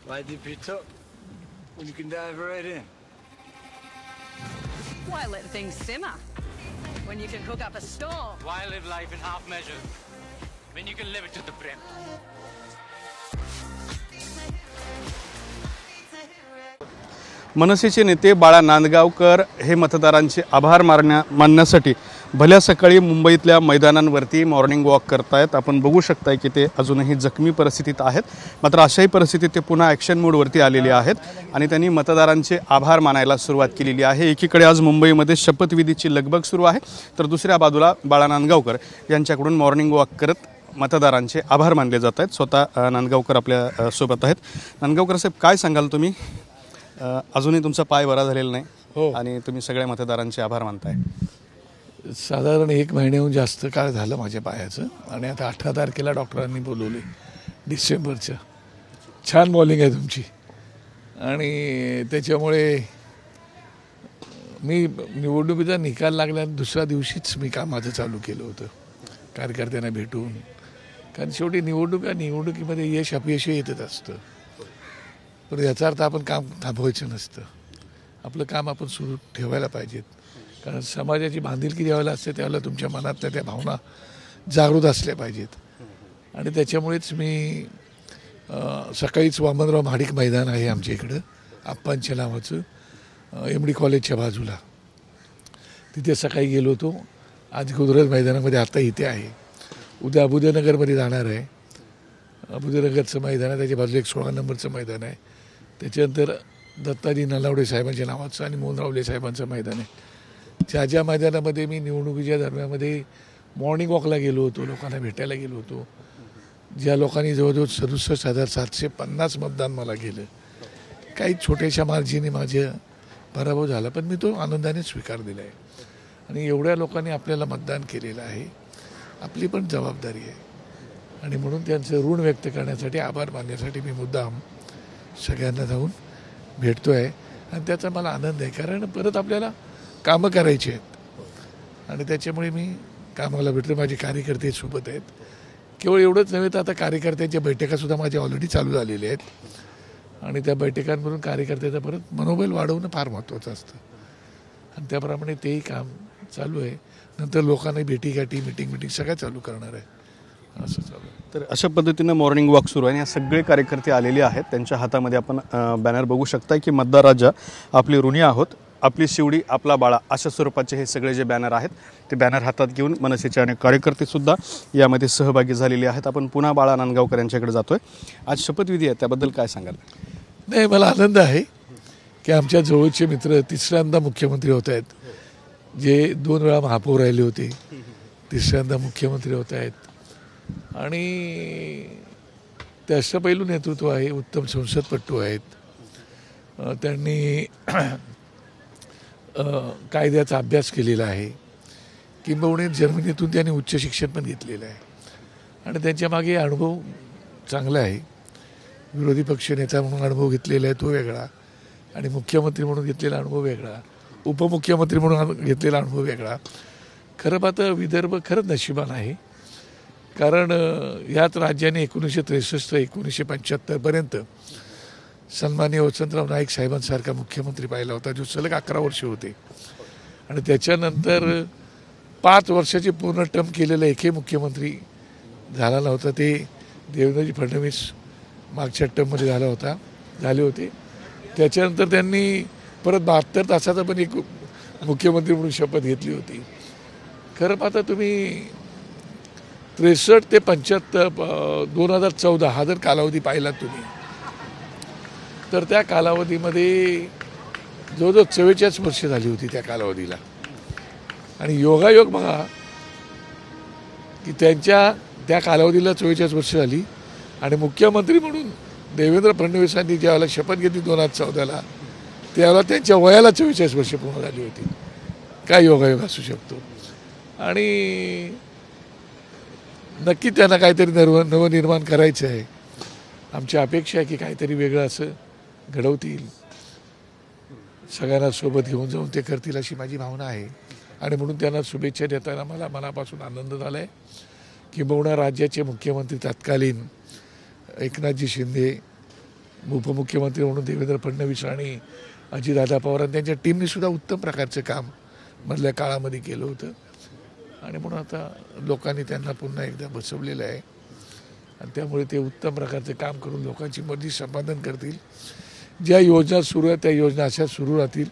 Why dip it up when you can dive right in? Why let things simmer when you can cook up a storm? Why live life in half measures when you can live it to the brim? मनसेचे नेते बाळा नांदगावकर हे मतदारांचे आभार मानण्यासाठी भल्या सकाळी मुंबईतल्या मैदानांवरती morning walk करतायत। आपण बघू शकताय की ते अजूनही जखमी परिस्थितीत आहेत, मात्र अशाही परिस्थितीत ते पुन्हा ॲक्शन मोडवरती आलेले आहेत आणि त्यांनी मतदारांचे आभार मानायला सुरुवात केलेली आहे। एकीकडे आज मुंबईमध्ये शपथविधीची लगबग सुरू आहे, तर दुसऱ्या बाजूला बाळा नांदगावकर यांच्याकडून मॉर्निंग वॉक करत मतदारांचे आभार मानले जात आहेत। स्वतः नांदगावकर आपल्या सोबत आहेत। नांदगावकर साहेब, काय सांगाल तुम्ही? अजूनही तुमचा पाय बरा झालेला नाही हो, आणि तुम्ही सगळ्या मतदारांचे आभार मानताय। साधारण 1 महिन्याहून जास्त काळ झालं माझ्या पायाचं आणि आता 18 तारखेला डॉक्टरांनी बोलवले डिसेंबरचं। छान बॉलिंग आहे तुमची आणि त्याच्यामुळे मी निवडणुकीचा निकाल लागल्या दुसऱ्या दिवशीच मी कामाचं चालू केलं होतं कार्यकर्त्यांना भेटून, कारण शेवटी निवडणुकीमध्ये यश अपयश येतच असतं, पण याचा अर्थ आपण काम थांबवायचं नसतं, आपलं काम आपण सुरू ठेवायला पाहिजेत, कारण समाजाची बांधिलकी ज्यावेळेला असते त्यावेळेला तुमच्या मनातल्या त्या भावना जागृत असल्या पाहिजेत। आणि त्याच्यामुळेच मी सकाळीच वामनराव महाडिक मैदान आहे आमच्या इकडं आप्पांच्या नावाचं MD कॉलेजच्या बाजूला, तिथे सकाळी गेलो होतो। आज गुजरात मैदानामध्ये आता इथे आहे, उद्या अबुदनगरमध्ये जाणार आहे। अबुदनगरचं मैदान आहे, त्याच्या बाजूला एक 16 नंबरचं मैदान आहे, त्याच्यानंतर दत्ताजी नलावडे साहेबांच्या नावाचं आणि मोहन रावले साहेबांचं मैदान आहे। ज्या मैदानामध्ये मी निवडणुकीच्या दरम्यानमध्ये मॉर्निंग वॉकला गेलो होतो, लोकांना भेटायला गेलो होतो, ज्या लोकांनी जवळजवळ 67,750 मतदान मला केलं, काही छोट्याशा मार्जिने माझे पराभव झाला, पण मी तो आनंदाने स्वीकार दिला आहे। आणि एवढ्या लोकांनी आपल्याला मतदान केलेलं आहे, आपली पण जबाबदारी आहे आणि म्हणून त्यांचं ऋण व्यक्त करण्यासाठी आभार मानण्यासाठी मी मुद्दाम सगळ्यांना जाऊन भेटतो आहे आणि त्याचा मला आनंद आहे, कारण परत आपल्याला कामं करायची आहेत आणि त्याच्यामुळे मी कामाला भेटतो। माझे कार्यकर्ते सोबत आहेत, केवळ एवढंच नव्हे तर आता कार्यकर्त्यांच्या बैठकासुद्धा माझ्या ऑलरेडी चालू झालेल्या आहेत आणि त्या बैठकांमधून कार्यकर्त्याचं परत मनोबल वाढवणं फार महत्त्वाचं असतं आणि त्याप्रमाणे तेही काम चालू आहे। नंतर लोकांना भेटीगाठी मिटिंग सगळं चालू करणार आहे, असं चालू आहे। तर अशा पद्धतीनं मॉर्निंग वॉक सुरू आहे आणि सगळे कार्यकर्ते आलेले आहेत। त्यांच्या हातामध्ये आपण बॅनर बघू शकता की मतदार राजा, आपली ऋणी आहोत, आपली शिवडी, आपला बाळा, अशा स्वरूपाचे हे सगळे जे बॅनर आहेत ते बॅनर हातात घेऊन मनसेचे अनेक कार्यकर्तेसुद्धा यामध्ये सहभागी झालेले आहेत। आपण पुन्हा बाळा नांदगावकर यांच्याकडे जातोय। आज शपथविधी आहे, त्याबद्दल काय सांगाल? नाही, मला आनंद आहे की आमच्या जवळचे मित्र तिसऱ्यांदा मुख्यमंत्री होत आहेत, जे 2 वेळा महापौर राहिले होते, तिसऱ्यांदा मुख्यमंत्री होत आहेत आणि ते अष्टपैलू नेतृत्व आहे, उत्तम संसदपटू आहेत, त्यांनी कायद्याचा अभ्यास केलेला आहे, किंबहुना जर्मनीतून त्यांनी उच्च शिक्षण पण घेतलेलं आहे आणि त्यांच्या मागे अनुभव चांगला आहे। विरोधी पक्षनेता म्हणून अनुभव घेतलेला आहे तो वेगळा आणि मुख्यमंत्री म्हणून घेतलेला अनुभव वेगळा, उपमुख्यमंत्री म्हणून घेतलेला अनुभव वेगळा। खरं पाहता विदर्भ खरंच नशिबान आहे, कारण याच राज्याने 1963-1975 पर्यंत सन्माननीय वसंतराव नाईक साहेबांसारखा मुख्यमंत्री पाहिला होता, जो सलग 11 वर्ष होते आणि त्याच्यानंतर 5 वर्षाची पूर्ण टर्म केलेला एकही मुख्यमंत्री झाला नव्हता। ते देवेंद्रजी फडणवीस मागच्या टर्ममध्ये झाले होते। त्याच्यानंतर त्यांनी परत 72 तासाचा पण एक मुख्यमंत्री म्हणून शपथ घेतली होती। खरं पाहता तुम्ही 63 ते 75 2014 हा जर कालावधी पाहिला तुम्ही, तर त्या कालावधीमध्ये जवळजवळ 44 वर्ष झाली होती त्या कालावधीला आणि योगायोग बघा की त्यांच्या त्या कालावधीला 44 वर्ष झाली आणि मुख्यमंत्री म्हणून देवेंद्र फडणवीसांनी ज्यावेळेला शपथ घेतली 2014ला, त्यावेळेला त्यांच्या वयाला 44 वर्ष पूर्ण झाली होती। काय योगायोग असू शकतो आणि नक्की त्यांना काहीतरी नवनिर्माण करायचं आहे। आमची अपेक्षा आहे की काहीतरी वेगळं असं घडवतील, सगळ्यांना सोबत घेऊन जाऊन ते करतील अशी माझी भावना आहे आणि म्हणून त्यांना शुभेच्छा देताना मला मनापासून आनंद झाला आहे। किंबहुना राज्याचे मुख्यमंत्री तत्कालीन एकनाथजी शिंदे उपमुख्यमंत्री म्हणून देवेंद्र फडणवीस आणि अजितदादा पवार आणि त्यांच्या टीमने सुद्धा उत्तम प्रकारचं काम मधल्या काळामध्ये केलं होतं आणि म्हणून आता लोकांनी त्यांना पुन्हा एकदा बसवलेलं आहे आणि त्यामुळे ते उत्तम प्रकारचे काम करून लोकांची मर्जी संपादन करतील. ज्या योजना सुरू आहेत त्या योजना अशा सुरू राहतील,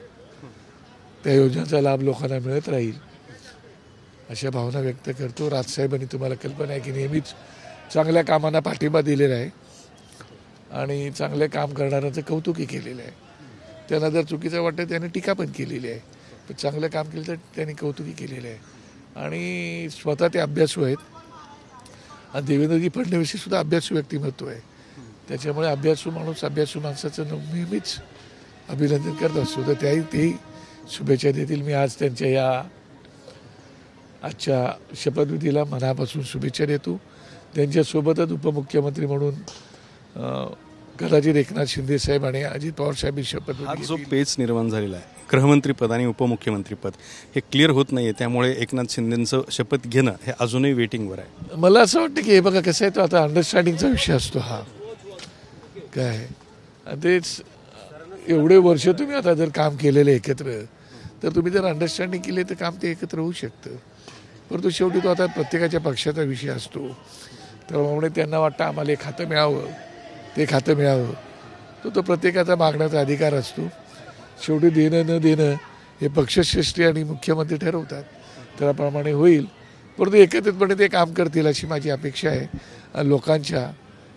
त्या योजनांचा लाभ लोकांना मिळत राहील अशा भावना व्यक्त करतो. राजसाहेबांनी तुम्हाला कल्पना आहे की नेहमीच चांगल्या कामांना पाठिंबा दिलेला आहे आणि चांगले काम करणाऱ्यांचं कौतुकही केलेलं आहे. त्यांना जर चुकीचं वाटतं त्याने टीका पण केलेली आहे, पण चांगलं काम केलं तर त्यांनी कौतुकही केलेलं आहे आणि स्वतः ते अभ्यासू आहेत आणि देवेंद्रजी फडणवीस सुद्धा अभ्यासू व्यक्तिमत्व आहे. त्याच्यामुळे अभ्यासू माणसाचं नेहमीच अभिनंदन करत असतो. तर तेही शुभेच्छा देतील. मी आज त्यांच्या या आजच्या शपथविधीला मनापासून शुभेच्छा देतो. त्यांच्यासोबतच उपमुख्यमंत्री म्हणून कदाचित एकनाथ शिंदे साहेब आणि अजित पवार साहेब शपथ. हा जो पेच निर्माण झालेला आहे गृहमंत्रीपद आणि उपमुख्यमंत्रीपद हे क्लिअर होत नाही आहे, त्यामुळे एकनाथ शिंदेंचं शपथ घेणं हे अजूनही वेटिंगवर आहे. मला असं वाटतं की हे बघा कसं आहे, तो आता अंडरस्टँडिंगचा विषय असतो. हा काय तेच एवढे वर्ष तुम्ही आता जर काम केलेलं एकत्र, तर तुम्ही जर अंडरस्टँडिंग केले तर काम ते एकत्र होऊ शकतं. परंतु शेवटी तो आता प्रत्येकाच्या पक्षाचा विषय असतो. त्यामुळे त्यांना वाटतं आम्हाला हे खातं मिळावं, ते खातं मिळावं, तो प्रत्येकाचा मागण्याचा अधिकार असतो. शेवटी देणं न देणं हे पक्षश्रेष्ठी आणि मुख्यमंत्री ठरवतात, त्याप्रमाणे होईल. परंतु एकत्रितपणे ते काम करतील अशी माझी अपेक्षा आहे. लोकांच्या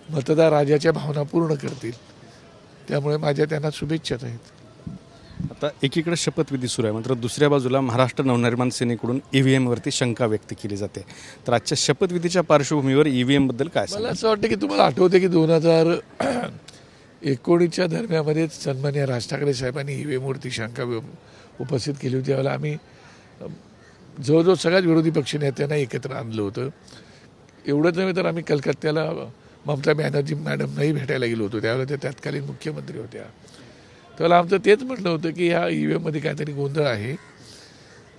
मतदार राजाच्या भावना पूर्ण करतील, त्यामुळे माझ्या त्यांना शुभेच्छाच आहेत. आता एकीकडे शपथविधी सुरू आहे, मात्र दुसऱ्या बाजूला महाराष्ट्र नवनिर्माण सेनेकडून EVMवरती शंका व्यक्त केली जाते. तर आजच्या शपथविधीच्या पार्श्वभूमीवर EVMबद्दल काय? मला असं वाटतं की तुम्हाला आठवते की 2019च्या दरम्यानमध्ये सन्माननीय राज ठाकरे साहेबांनी EVMवरती शंका उपस्थित केली होती. त्यावेळेला आम्ही जवळजवळ सगळ्याच विरोधी पक्ष नेत्यांना एकत्र आणलं होतं. एवढंच नव्हे तर आम्ही कलकत्त्याला ममता बॅनर्जी मॅडमनाही भेटायला गेलो होतो. त्यावेळेला त्या तत्कालीन मुख्यमंत्री होत्या. त्यावेळेला आमचं तेच म्हटलं होतं की ह्या EVMमध्ये काहीतरी गोंधळ आहे,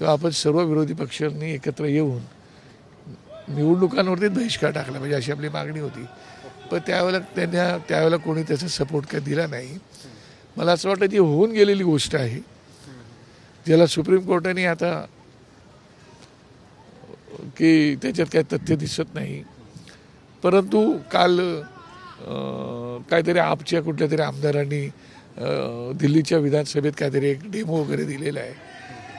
तर आपण सर्व विरोधी पक्षांनी एकत्र येऊन निवडणुकांवरती बहिष्कार टाकला पाहिजे अशी आपली मागणी होती. पण त्यावेळेला कोणी त्याचा सपोर्ट काय दिला नाही. मला असं वाटतं जी होऊन गेलेली गोष्ट आहे, ज्याला सुप्रीम कोर्टाने आता की त्याच्यात काय तथ्य दिसत नाही, परंतु काल काहीतरी आपच्या कुठल्या तरी आमदारांनी दिल्लीच्या विधानसभेत काहीतरी एक डेमो वगैरे दिलेला आहे.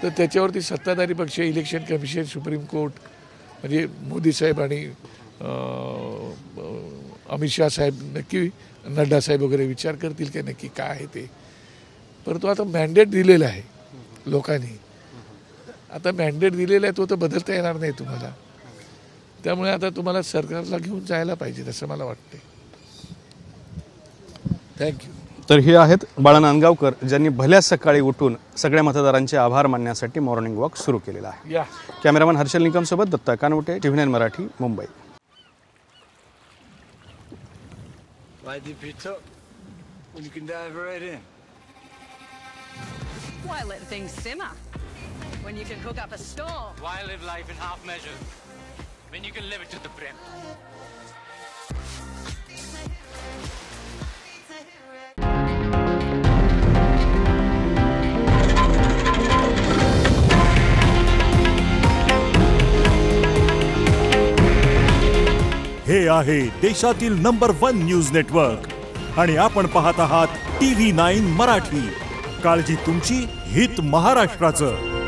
तर त्याच्यावरती सत्ताधारी पक्ष, इलेक्शन कमिशन, सुप्रीम कोर्ट म्हणजे मोदी साहेब आणि अमित शाह साहेब नक्की नड्डा साहेब वगैरे विचार करतील की नक्की काय आहे ते. परंतु आता मॅन्डेट दिलेला आहे लोकांनी, आता मॅन्डेट दिलेला आहे तो तर बदलता येणार नाही तुम्हाला. त्यामुळे आता तुम्हाला सरकारला घेऊन जायला पाहिजे असं मला वाटते. थँक्यू. तर हे आहेत बाळा नांदगावकर, ज्यांनी भल्या सकाळी उठून सगळ्या मतदारांचे आभार मानण्यासाठी मॉर्निंग वॉक सुरू केलेला आहे. कॅमेरामन हर्षल निकमसोबत Datta Kanawate, TV9 Marathi, Mumbai. Why deep you took when you can dive right in? Why let things simmer when you can cook up a storm? Why live life in half measure when you can live it to the brim? हे आहे देशातील number 1 news network आणि आपण पाहत आहात TV9 Marathi. काळजी तुमची, हित महाराष्ट्राचं.